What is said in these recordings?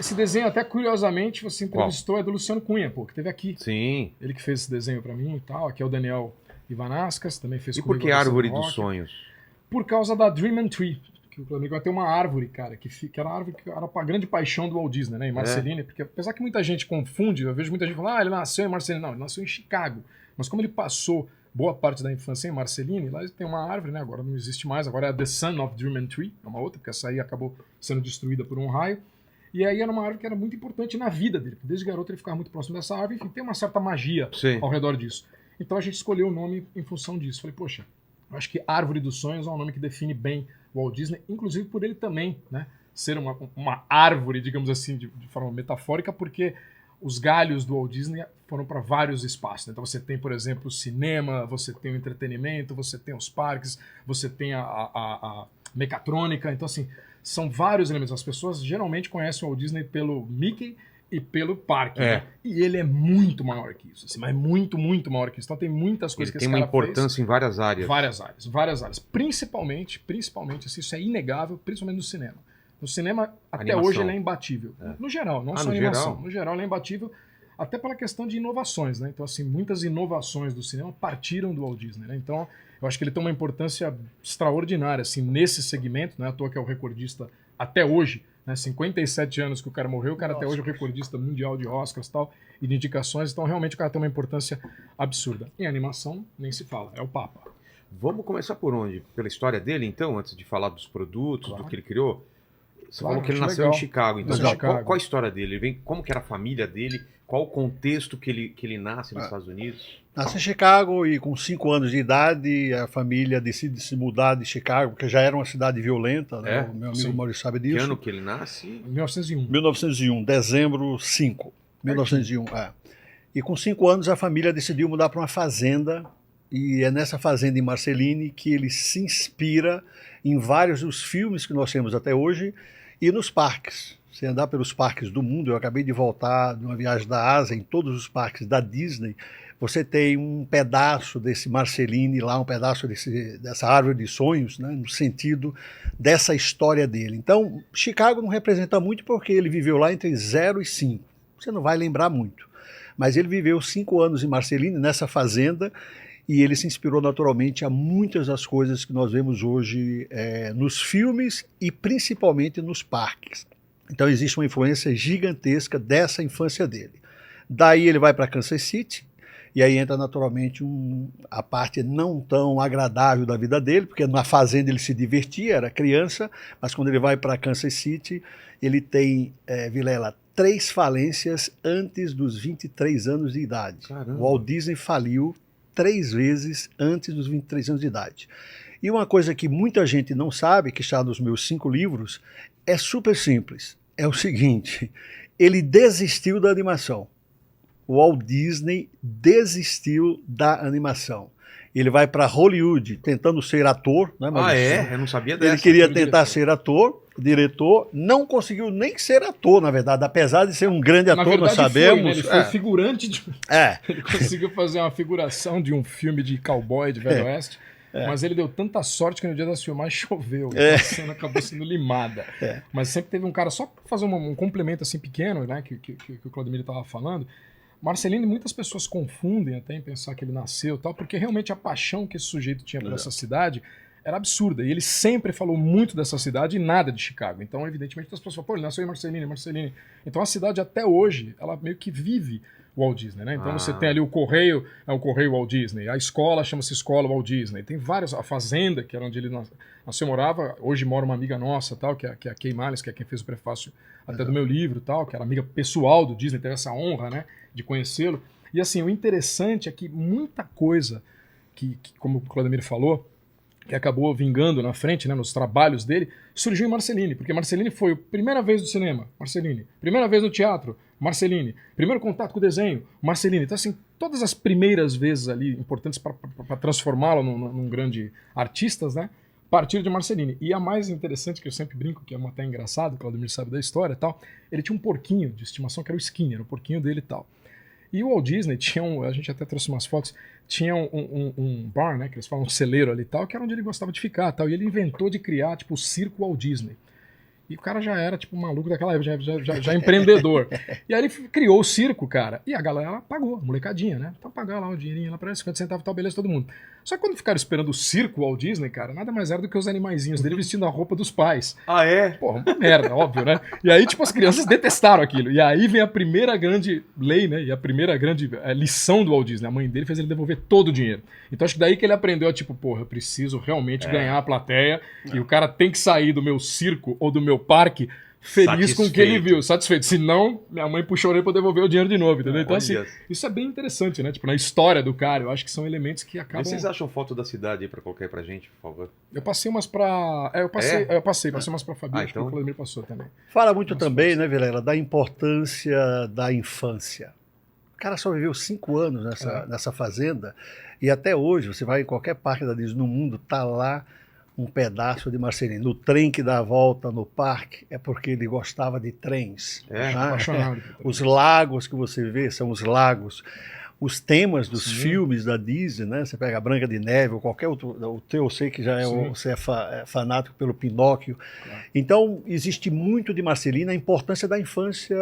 Esse desenho, até curiosamente, você entrevistou, é do Luciano Cunha, pô, que teve aqui. Sim. Ele que fez esse desenho pra mim e tal. Aqui é o Daniel Ivanascas, também fez E por comigo que a Árvore Luciano dos Roque. Sonhos? Por causa da Dream and Tree. Que o Claudemir vai ter uma árvore, cara, que era a árvore que era a grande paixão do Walt Disney, né? Em Marceline, porque apesar que muita gente confunde, eu vejo muita gente falando, ele nasceu em Marceline. Não, ele nasceu em Chicago. Mas como ele passou boa parte da infância em Marceline, lá tem uma árvore, né? Agora não existe mais, agora é a The Son of Dream and Tree, é uma outra, porque essa aí acabou sendo destruída por um raio. E aí era uma árvore que era muito importante na vida dele. Desde garoto ele ficava muito próximo dessa árvore, enfim, tem uma certa magia ao redor disso. Então a gente escolheu o nome em função disso. Falei, poxa, eu acho que Árvore dos Sonhos é um nome que define bem o Walt Disney, inclusive por ele também, né, ser uma árvore, digamos assim, de forma metafórica, porque os galhos do Walt Disney foram para vários espaços. Então você tem, por exemplo, o cinema, você tem o entretenimento, você tem os parques, você tem a mecatrônica. Então, assim, são vários elementos. As pessoas geralmente conhecem o Walt Disney pelo Mickey e pelo parque, né? E ele é muito maior que isso, assim, mas muito, muito maior que isso. Então tem muitas coisas que esse cara fez. Tem uma importância em várias áreas. Várias áreas. Principalmente, assim, isso é inegável, principalmente no cinema. No cinema, até hoje, ele é imbatível. No geral, não só animação. No geral, ele é imbatível, até pela questão de inovações, né? Então, assim, muitas inovações do cinema partiram do Walt Disney, né? Então, eu acho que ele tem uma importância extraordinária, assim, nesse segmento, né? À toa que é o recordista até hoje, né? 57 anos que o cara morreu, o cara até hoje é o recordista mundial de Oscars e de indicações, então realmente o cara tem uma importância absurda. Em animação, nem se fala, é o Papa. Vamos começar por onde? Pela história dele, então, antes de falar dos produtos, do que ele criou? Você falou que ele nasceu em Chicago, então qual a história dele? Como que era a família dele? Qual o contexto que ele nasce nos Estados Unidos? Nasce em Chicago e com 5 anos de idade a família decide se mudar de Chicago, porque já era uma cidade violenta, né? O meu amigo Maurício sabe disso. Que ano que ele nasce? 1901. 1901, dezembro 5. 1901, E com 5 anos a família decidiu mudar para uma fazenda, e é nessa fazenda em Marceline que ele se inspira em vários dos filmes que nós temos até hoje e nos parques. Você andar pelos parques do mundo, eu acabei de voltar de uma viagem da Ásia, em todos os parques da Disney, você tem um pedaço desse Marceline lá, um pedaço dessa árvore de sonhos, né, no sentido dessa história dele. Então, Chicago não representa muito porque ele viveu lá entre 0 e 5. Você não vai lembrar muito. Mas ele viveu 5 anos em Marceline, nessa fazenda, e ele se inspirou naturalmente a muitas das coisas que nós vemos hoje nos filmes e principalmente nos parques. Então existe uma influência gigantesca dessa infância dele. Daí ele vai para Kansas City, e aí entra naturalmente a parte não tão agradável da vida dele, porque na fazenda ele se divertia, era criança, mas quando ele vai para Kansas City, ele tem, Vilela, 3 falências antes dos 23 anos de idade. Caramba. O Walt Disney faliu 3 vezes antes dos 23 anos de idade. E uma coisa que muita gente não sabe, que está nos meus 5 livros, é super simples. É o seguinte, ele desistiu da animação. O Walt Disney desistiu da animação. Ele vai para Hollywood tentando ser ator. Né, Eu não sabia dessa. Ele queria tentar ser ator, diretor, não conseguiu nem ser ator, na verdade, apesar de ser um grande ator, nós sabemos. Ele foi figurante de... Ele conseguiu fazer uma figuração de um filme de cowboy de Velho Oeste. Mas ele deu tanta sorte que no dia das filmagens choveu. A cena acabou sendo limada. Mas sempre teve um cara, só para fazer um complemento assim pequeno, né, que o Claudemir estava falando. Marceline, muitas pessoas confundem até em pensar que ele nasceu e tal, porque realmente a paixão que esse sujeito tinha por essa cidade era absurda. E ele sempre falou muito dessa cidade e nada de Chicago. Então, evidentemente, as pessoas falam, pô, ele nasceu em Marceline. Então a cidade até hoje, ela meio que vive o Walt Disney, né? Então você tem ali o Correio, é o Correio Walt Disney. A escola chama-se Escola Walt Disney. Tem várias, a fazenda, que era onde ele nasceu, morava. Hoje mora uma amiga nossa, tal, que é a Kay Miles, que é quem fez o prefácio até do meu livro, tal, que era amiga pessoal do Disney, teve essa honra, né, de conhecê-lo. E assim, o interessante é que muita coisa que como o Claudemir falou, que acabou vingando na frente, né, nos trabalhos dele, surgiu em Marceline, porque Marceline foi a primeira vez no cinema, Marceline, primeira vez no teatro, Marceline, primeiro contato com o desenho, Marceline. Então, assim, todas as primeiras vezes ali importantes para transformá-lo num grande artista, né, partiram de Marceline. E a mais interessante, que eu sempre brinco, que é até engraçado, o Claudemir sabe da história e tal, ele tinha um porquinho de estimação que era o Skinny, era o porquinho dele e tal. E o Walt Disney tinha a gente até trouxe umas fotos, tinha um bar, né, que eles falam um celeiro ali e tal, que era onde ele gostava de ficar tal, e ele inventou de criar, tipo, o Circo Walt Disney. E o cara já era, tipo, maluco daquela época, já empreendedor. E aí ele criou o circo, cara. E a galera pagou, a molecadinha, né? Então pagou lá um dinheirinho lá pra 50 centavos e tal, beleza, todo mundo. Só que quando ficaram esperando o circo Walt Disney, cara, nada mais era do que os animaizinhos dele vestindo a roupa dos pais. Ah, é? Porra, uma merda, óbvio, né? E aí, tipo, as crianças detestaram aquilo. E aí vem a primeira grande lei, né? E a primeira grande lição do Walt Disney. A mãe dele fez ele devolver todo o dinheiro. Então acho que daí que ele aprendeu a, tipo, porra, eu preciso realmente ganhar a plateia. E o cara tem que sair do meu circo ou do meu parque feliz com o que ele viu, satisfeito. Senão, minha mãe puxou ele pra devolver o dinheiro de novo, entendeu? Então, assim, isso é bem interessante, né? Tipo, na história do cara, eu acho que são elementos que acabam... Vocês acham foto da cidade aí pra colocar aí pra gente, por favor? Eu passei umas pra... eu passei umas pra Fabi, acho que o Vladimir passou também. Fala muito também, né, Vilela, da importância da infância. O cara só viveu 5 anos nessa fazenda, e até hoje, você vai em qualquer parque da Disney no mundo, tá lá um pedaço de Marcelino. No trem que dá a volta no parque é porque ele gostava de trens. Apaixonado. Os lagos que você vê são os lagos. Os temas dos filmes da Disney, né? Você pega a Branca de Neve ou qualquer outro. O teu eu sei que já você é fanático pelo Pinóquio. Claro. Então, existe muito de Marcelino, a importância da infância.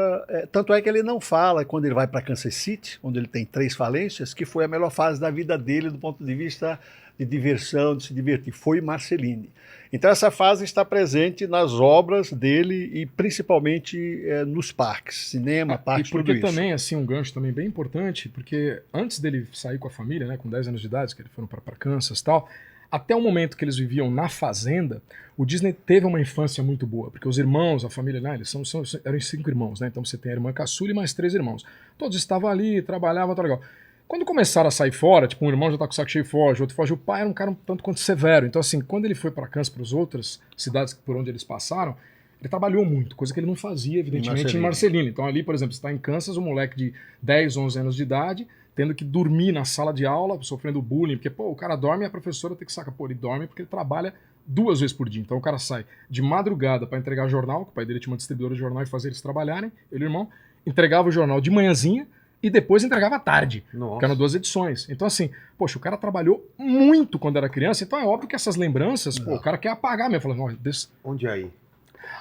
Tanto é que ele não fala quando ele vai para Kansas City, onde ele tem 3 falências, que foi a melhor fase da vida dele do ponto de vista de diversão, de se divertir, foi Marceline. Então essa fase está presente nas obras dele e principalmente nos parques, cinema, parques, tudo isso. E porque também, assim, um gancho também bem importante, porque antes dele sair com a família, né, com 10 anos de idade, que eles foram para Kansas e tal, até o momento que eles viviam na fazenda, o Disney teve uma infância muito boa, porque os irmãos, a família, né, eles eram 5 irmãos, né, então você tem a irmã caçula e mais 3 irmãos. Todos estavam ali, trabalhavam, tá legal. Quando começaram a sair fora, tipo, um irmão já tá com o saco cheio e foge, outro foge, o pai era um cara um tanto quanto severo. Então, assim, quando ele foi para Kansas, para as outras cidades por onde eles passaram, ele trabalhou muito, coisa que ele não fazia, evidentemente, em Marcelino. Então, ali, por exemplo, você está em Kansas, um moleque de 10, 11 anos de idade, tendo que dormir na sala de aula, sofrendo bullying, porque, pô, o cara dorme e a professora tem que sacar. Pô, ele dorme porque ele trabalha 2 vezes por dia. Então, o cara sai de madrugada para entregar jornal, que o pai dele tinha uma distribuidora de jornal e fazer eles trabalharem, ele e o irmão, entregava o jornal de manhãzinha, e depois entregava à tarde, que eram 2 edições. Então, assim, poxa, o cara trabalhou muito quando era criança, então é óbvio que essas lembranças, pô, o cara quer apagar mesmo. Falando, onde é aí?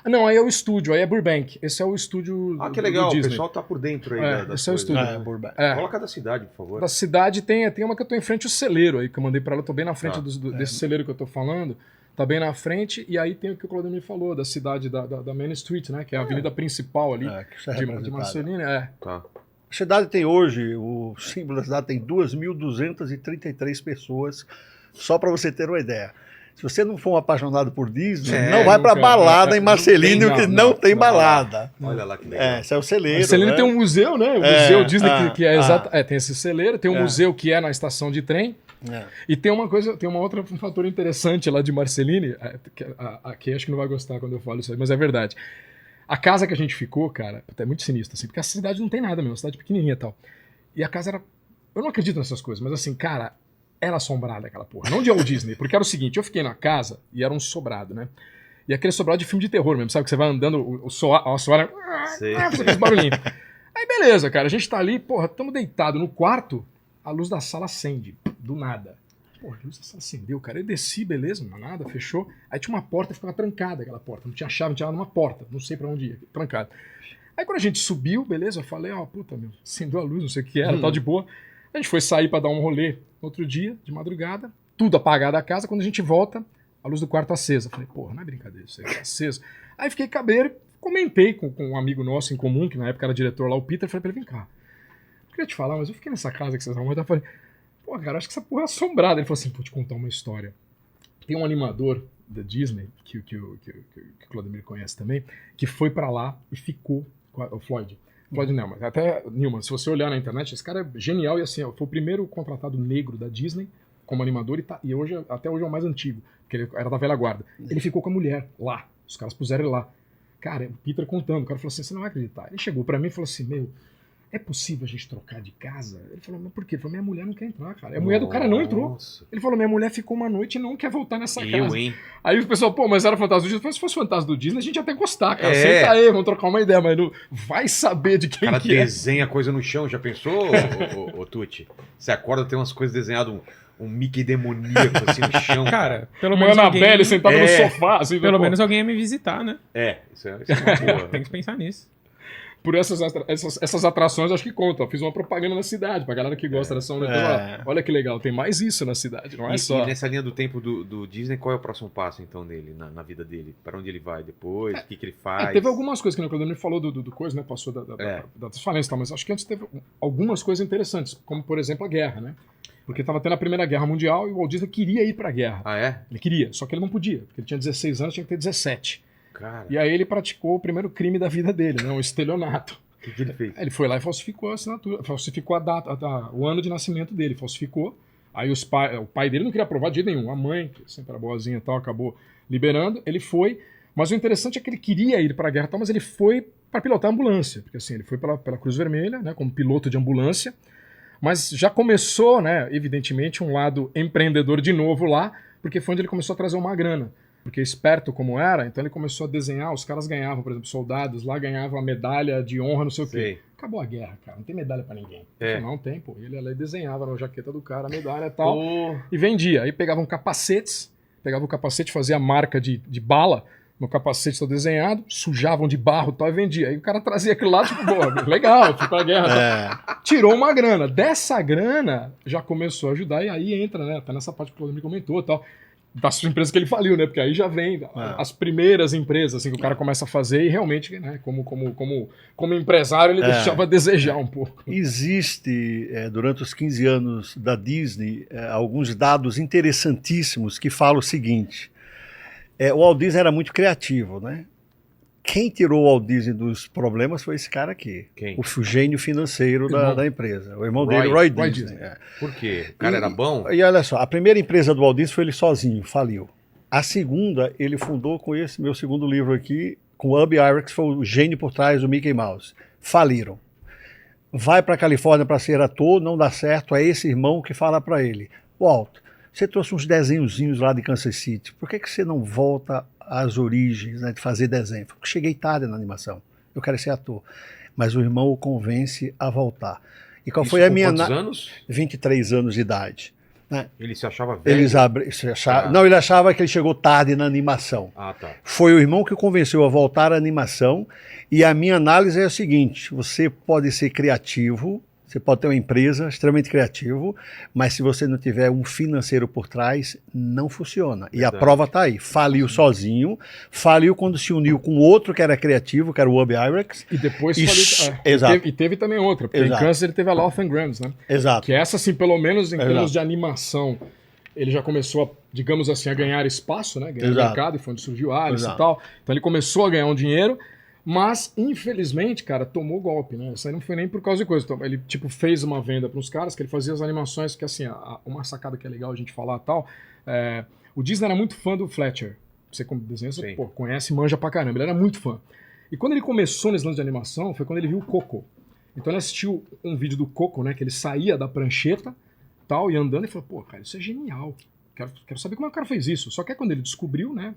Não, aí é o estúdio, aí é Burbank. Esse é o estúdio que legal, o pessoal tá por dentro aí da esse é o estúdio. Coloca da cidade, por favor. Da cidade tem uma que eu tô em frente ao celeiro aí, que eu mandei pra ela, eu tô bem na frente desse celeiro que eu tô falando. Tá bem na frente, e aí tem o que o Claudemir falou, da cidade da Main Street, né? Que é a avenida principal ali de Marcelino. Tá. A cidade tem hoje, o símbolo da cidade tem 2.233 pessoas, só para você ter uma ideia. Se você não for um apaixonado por Disney, não vai para balada em Marcelino, que não tem balada. Olha lá que legal. Esse é o celeiro. Marcelino tem um museu, né? O museu Disney, que é exato. Tem esse celeiro, tem um museu que é na estação de trem. E tem uma coisa, tem um fator interessante lá de Marcelino, que acho que não vai gostar quando eu falo isso aí, mas é verdade. A casa que a gente ficou, cara, é muito sinistro, assim, porque a cidade não tem nada mesmo, a cidade pequenininha e tal. E a casa era... Eu não acredito nessas coisas, mas assim, cara, era assombrada aquela porra. Não de Walt Disney, porque era o seguinte, eu fiquei na casa e era um sobrado, né? E aquele sobrado de filme de terror mesmo, sabe? Que você vai andando, o soar... Faz aqueles barulhinhos. Aí beleza, cara, a gente tá ali, porra, tamo deitado no quarto, a luz da sala acende, do nada. Porra, a luz da sala acendeu, cara. Eu desci, beleza, não nada, fechou. Aí tinha uma porta, ficava trancada aquela porta. Não tinha chave, não tinha nada numa porta. Não sei pra onde ia, trancada. Aí quando a gente subiu, beleza, eu falei, puta, meu, acendeu a luz, não sei o que era, tal de boa. A gente foi sair pra dar um rolê no outro dia, de madrugada, tudo apagado a casa. Quando a gente volta, a luz do quarto acesa. Eu falei, porra, não é brincadeira isso aí, tá aceso. Aí fiquei cabreiro, comentei com um amigo nosso em comum, que na época era diretor lá, o Peter, falei pra ele, vem cá, eu queria te falar, mas eu fiquei nessa casa que vocês vão. Eu falei, pô, cara, acho que essa porra é assombrada. Ele falou assim, vou te contar uma história. Tem um animador da Disney, que o Claudemir conhece também, que foi pra lá e ficou com o Floyd. Floyd Newman. Até Newman, se você olhar na internet, esse cara é genial e assim, foi o primeiro contratado negro da Disney como animador e hoje, até hoje é o mais antigo, porque ele era da velha guarda. Ele ficou com a mulher lá, os caras puseram ele lá. Cara, o Peter contando, o cara falou assim, você não vai acreditar. Ele chegou pra mim e falou assim, meu, é possível a gente trocar de casa? Ele falou, mas por quê? Ele falou, minha mulher não quer entrar, cara. A mulher do cara não entrou. Ele falou, minha mulher ficou uma noite e não quer voltar nessa casa. Hein? Aí o pessoal, pô, mas era Fantasma do Disney. Eu falei, se fosse Fantasma do Disney, a gente ia até gostar, cara. Senta aí, vamos trocar uma ideia, mas não vai saber de quem que é. O cara desenha coisa no chão, já pensou, ô Tucci? Você acorda, tem umas coisas desenhadas, um Mickey demoníaco assim no chão. Cara, pelo menos Annabelle sentada no sofá. Assim, pelo menos alguém ia me visitar, né? Isso é uma boa. Tem que pensar nisso. Por essas atrações, acho que conta. Eu fiz uma propaganda na cidade, pra galera que gosta dessa onda. Olha que legal, tem mais isso na cidade, não é só. E nessa linha do tempo do Disney, qual é o próximo passo, então, dele, na vida dele? Para onde ele vai depois? O que ele faz? Teve algumas coisas que o Claudio me falou do coisa, né? Passou das falências e tal, mas acho que antes teve algumas coisas interessantes, como, por exemplo, a guerra, né? Porque estava tendo a Primeira Guerra Mundial e o Walt Disney queria ir pra guerra. Ah, é? Ele queria, só que ele não podia, porque ele tinha 16 anos, tinha que ter 17. Cara. E aí ele praticou o primeiro crime da vida dele, né? Um estelionato. O que ele fez? Ele foi lá e falsificou a assinatura, falsificou a data, o ano de nascimento dele, falsificou. Aí o pai dele não queria aprovar de jeito nenhum. A mãe, que sempre era boazinha e tal, acabou liberando. Ele foi, mas o interessante é que ele queria ir para a guerra e tal, mas ele foi para pilotar a ambulância, porque assim, ele foi pela Cruz Vermelha, né, como piloto de ambulância. Mas já começou, né, evidentemente, um lado empreendedor de novo lá, porque foi onde ele começou a trazer uma grana. Porque esperto como era, então ele começou a desenhar, os caras ganhavam, por exemplo, soldados lá ganhavam a medalha de honra, não sei o quê. Acabou a guerra, cara, não tem medalha pra ninguém. Não tem, pô. Ele ia lá e desenhava na jaqueta do cara a medalha e tal, e vendia. Aí pegavam capacetes, fazia a marca de bala no capacete todo desenhado, sujavam de barro e tal e vendia. Aí o cara trazia aquilo lá, tipo, pô, legal, fui pra guerra. Tirou uma grana. Dessa grana já começou a ajudar, e aí entra, né, até nessa parte que o Claudio me comentou e tal, das empresas que ele faliu, né? Porque aí já vem as primeiras empresas assim, que o cara começa a fazer e realmente, né, como empresário, ele deixava a desejar um pouco. Existe, durante os 15 anos da Disney, alguns dados interessantíssimos que falam o seguinte. O Walt Disney era muito criativo, né? Quem tirou o Walt Disney dos problemas foi esse cara aqui. Quem? O gênio financeiro da empresa. O irmão dele, Roy Disney. Por quê? O cara era bom? E olha só, a primeira empresa do Walt Disney foi ele sozinho, faliu. A segunda, ele fundou com esse meu segundo livro aqui, com o Ub Iwerks, que foi o gênio por trás do Mickey Mouse. Faliram. Vai para a Califórnia para ser ator, não dá certo, é esse irmão que fala para ele, Walt, você trouxe uns desenhozinhos lá de Kansas City, por que você não volta às origens, né, de fazer desenho? Porque cheguei tarde na animação, eu quero ser ator. Mas o irmão o convence a voltar. E qual foi a minha... Quantos anos? 23 anos de idade. Né? Ele se achava velho? Não, ele achava que ele chegou tarde na animação. Tá. Foi o irmão que o convenceu a voltar à animação, e a minha análise é a seguinte, você pode ser criativo, você pode ter uma empresa extremamente criativa, mas se você não tiver um financeiro por trás, não funciona. E a prova está aí. Faliu sozinho, faliu quando se uniu com outro que era criativo, que era o Ub Iwerks. E depois faliu. Exato. E teve também outra, porque em Kansas ele teve a Laugh and Grams, né? Exato. Que essa, assim, pelo menos em termos de animação, ele já começou a, digamos assim, a ganhar espaço, né? Ganhar mercado, e foi onde surgiu a Alice e tal. Então ele começou a ganhar um dinheiro. Mas, infelizmente, cara, tomou golpe, né? Isso aí não foi nem por causa de coisa. Então, ele, tipo, fez uma venda para uns caras que ele fazia as animações, que, assim, uma sacada que é legal a gente falar e tal. O Disney era muito fã do Fletcher. Você, como desenho, você conhece e manja pra caramba. Ele era muito fã. E quando ele começou nesse lance de animação, foi quando ele viu o Coco. Então ele assistiu um vídeo do Coco, né? Que ele saía da prancheta tal, e andando, e falou, pô, cara, isso é genial. Quero saber como é que o cara fez isso. Só que aí quando ele descobriu, né?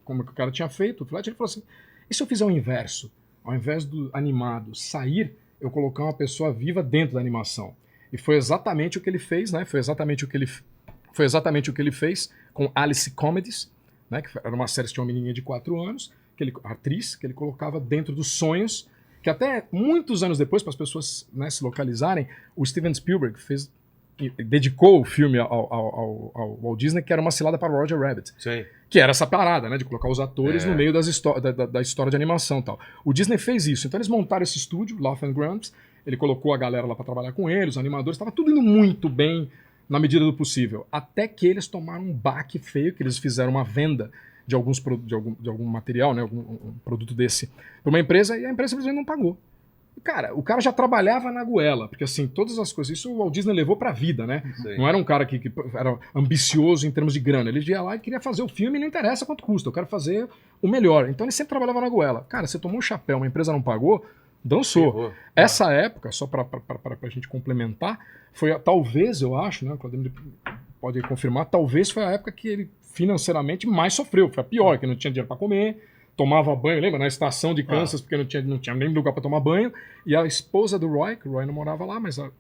Como é que o cara tinha feito, o Fletcher, ele falou assim, e se eu fizer o inverso? Ao invés do animado sair, eu colocar uma pessoa viva dentro da animação. E foi exatamente o que ele fez, né? Foi exatamente o que ele fez com Alice Comedies, né? Que era uma série que tinha uma menininha de 4 anos, atriz, que ele colocava dentro dos sonhos, que até muitos anos depois, para as pessoas, né, se localizarem, o Steven Spielberg dedicou o filme ao Walt Disney, que era uma cilada para Roger Rabbit. Sim. Que era essa parada, né? De colocar os atores no meio da história de animação e tal. O Disney fez isso. Então eles montaram esse estúdio, Laugh and Grumps, ele colocou a galera lá para trabalhar com ele, os animadores, estava tudo indo muito bem na medida do possível. Até que eles tomaram um baque feio, que eles fizeram uma venda de algum material, né? Um produto desse para uma empresa, e a empresa simplesmente não pagou. Cara, o cara já trabalhava na goela, porque assim, todas as coisas, isso o Walt Disney levou pra vida, né? Sim. Não era um cara que era ambicioso em termos de grana, ele ia lá e queria fazer o filme e não interessa quanto custa, eu quero fazer o melhor. Então ele sempre trabalhava na goela. Cara, você tomou um chapéu, uma empresa não pagou, Dançou. Essa época, só para a gente complementar, foi talvez, eu acho, né, o Claudemir pode confirmar, talvez foi a época que ele financeiramente mais sofreu, foi a pior, que não tinha dinheiro para comer, tomava banho, lembra, na estação de Kansas, porque não tinha nem lugar para tomar banho, e a esposa do Roy, que o Roy não morava lá, mas a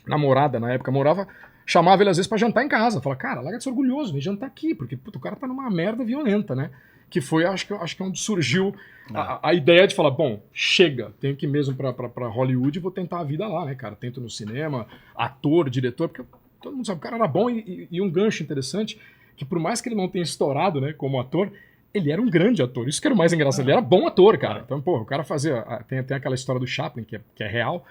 namorada na época morava, chamava ele às vezes para jantar em casa, falava, cara, larga de ser orgulhoso, vem jantar aqui, porque puto, o cara tá numa merda violenta, né? Que foi, acho que onde surgiu a ideia de falar, bom, chega, tenho que ir mesmo pra Hollywood e vou tentar a vida lá, né, cara? Tento no cinema, ator, diretor, porque todo mundo sabe, o cara era bom e um gancho interessante, que por mais que ele não tenha estourado, né, como ator, ele era um grande ator, isso que era o mais engraçado, ele era bom ator, cara. Então, pô, o cara fazia, tem aquela história do Chaplin, que é real,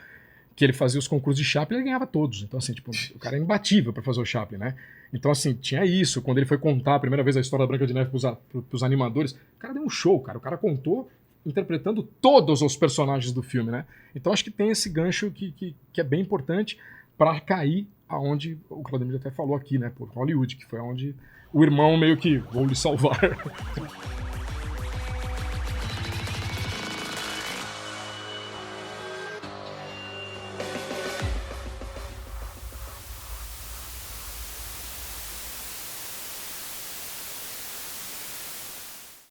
que ele fazia os concursos de Chaplin e ele ganhava todos. Então, assim, tipo, o cara era imbatível pra fazer o Chaplin, né? Então, assim, tinha isso. Quando ele foi contar a primeira vez a história da Branca de Neve pros animadores, o cara deu um show, cara. O cara contou interpretando todos os personagens do filme, né? Então, acho que tem esse gancho que é bem importante pra cair aonde o Claudemir até falou aqui, né? Por Hollywood, que foi onde o irmão meio que vou lhe salvar.